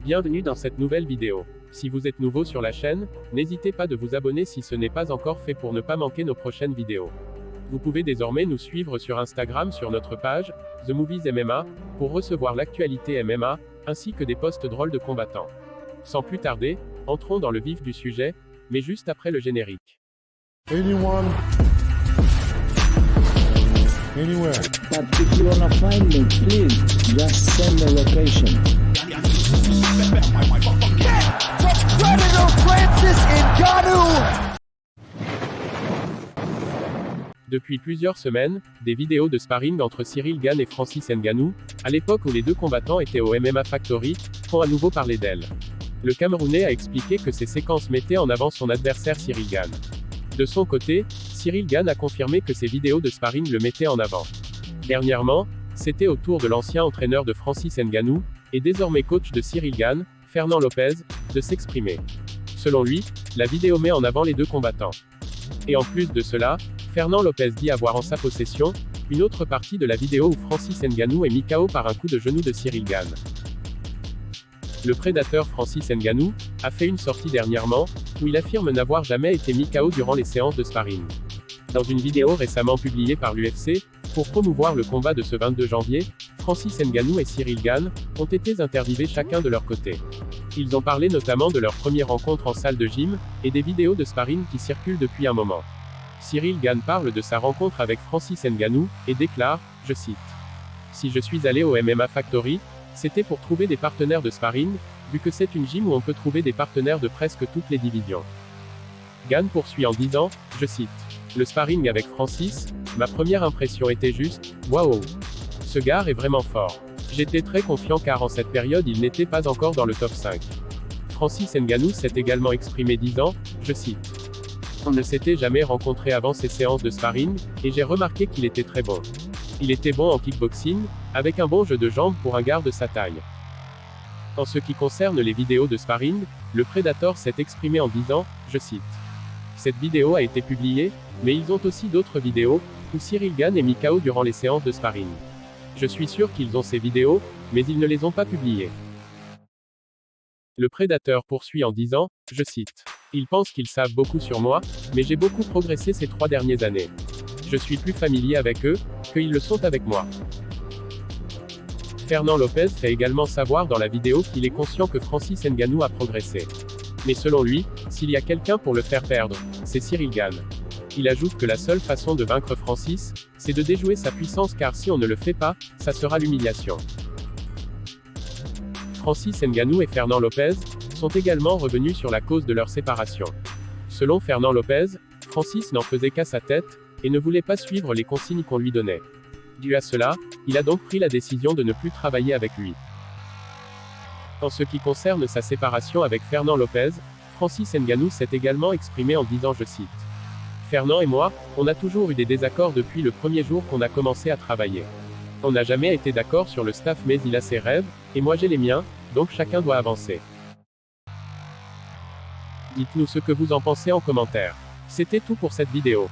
Bienvenue dans cette nouvelle vidéo. Si vous êtes nouveau sur la chaîne, n'hésitez pas de vous abonner si ce n'est pas encore fait pour ne pas manquer nos prochaines vidéos. Vous pouvez désormais nous suivre sur Instagram sur notre page, The Movies MMA, pour recevoir l'actualité MMA, ainsi que des posts drôles de combattants. Sans plus tarder, entrons dans le vif du sujet, mais juste après le générique. Anyone, anywhere. But if you wanna find me, please just send the location. Predator Francis Ngannou. Depuis plusieurs semaines, des vidéos de sparring entre Ciryl Gane et Francis Ngannou, à l'époque où les deux combattants étaient au MMA Factory, font à nouveau parler d'elle. Le Camerounais a expliqué que ces séquences mettaient en avant son adversaire Ciryl Gane. De son côté, Ciryl Gane a confirmé que ces vidéos de sparring le mettaient en avant. Dernièrement, c'était au tour de l'ancien entraîneur de Francis Ngannou, et désormais coach de Ciryl Gane, Fernand Lopez, de s'exprimer. Selon lui, la vidéo met en avant les deux combattants. Et en plus de cela, Fernand Lopez dit avoir en sa possession une autre partie de la vidéo où Francis Ngannou est mis KO par un coup de genou de Ciryl Gane. Le prédateur Francis Ngannou a fait une sortie dernièrement, où il affirme n'avoir jamais été mis KO durant les séances de sparring. Dans une vidéo récemment publiée par l'UFC, pour promouvoir le combat de ce 22 janvier, Francis Ngannou et Ciryl Gane ont été interviewés chacun de leur côté. Ils ont parlé notamment de leur première rencontre en salle de gym, et des vidéos de sparring qui circulent depuis un moment. Ciryl Gane parle de sa rencontre avec Francis Ngannou, et déclare, je cite, « Si je suis allé au MMA Factory, c'était pour trouver des partenaires de sparring, vu que c'est une gym où on peut trouver des partenaires de presque toutes les divisions. » Gane poursuit en disant, je cite, « Le sparring avec Francis, ma première impression était juste, waouh! Ce gars est vraiment fort. J'étais très confiant car en cette période il n'était pas encore dans le top 5. Francis Ngannou s'est également exprimé disant, je cite, « On ne s'était jamais rencontré avant ces séances de sparring, et j'ai remarqué qu'il était très bon. Il était bon en kickboxing, avec un bon jeu de jambes pour un gars de sa taille. » En ce qui concerne les vidéos de sparring, le Predator s'est exprimé en disant, je cite, « Cette vidéo a été publiée, mais ils ont aussi d'autres vidéos, où Ciryl Gane est mis KO durant les séances de sparring. Je suis sûr qu'ils ont ces vidéos, mais ils ne les ont pas publiées. » Le prédateur poursuit en disant, je cite, « Ils pensent qu'ils savent beaucoup sur moi, mais j'ai beaucoup progressé ces 3 dernières années. Je suis plus familier avec eux, qu'ils le sont avec moi. » Fernand Lopez fait également savoir dans la vidéo qu'il est conscient que Francis Ngannou a progressé. Mais selon lui, s'il y a quelqu'un pour le faire perdre, c'est Ciryl Gane. Il ajoute que la seule façon de vaincre Francis, c'est de déjouer sa puissance car si on ne le fait pas, ça sera l'humiliation. Francis Ngannou et Fernand Lopez sont également revenus sur la cause de leur séparation. Selon Fernand Lopez, Francis n'en faisait qu'à sa tête, et ne voulait pas suivre les consignes qu'on lui donnait. Dû à cela, il a donc pris la décision de ne plus travailler avec lui. En ce qui concerne sa séparation avec Fernand Lopez, Francis Ngannou s'est également exprimé en disant, je cite, « Fernand et moi, on a toujours eu des désaccords depuis le premier jour qu'on a commencé à travailler. On n'a jamais été d'accord sur le staff mais il a ses rêves, et moi j'ai les miens, donc chacun doit avancer. » Dites-nous ce que vous en pensez en commentaire. C'était tout pour cette vidéo.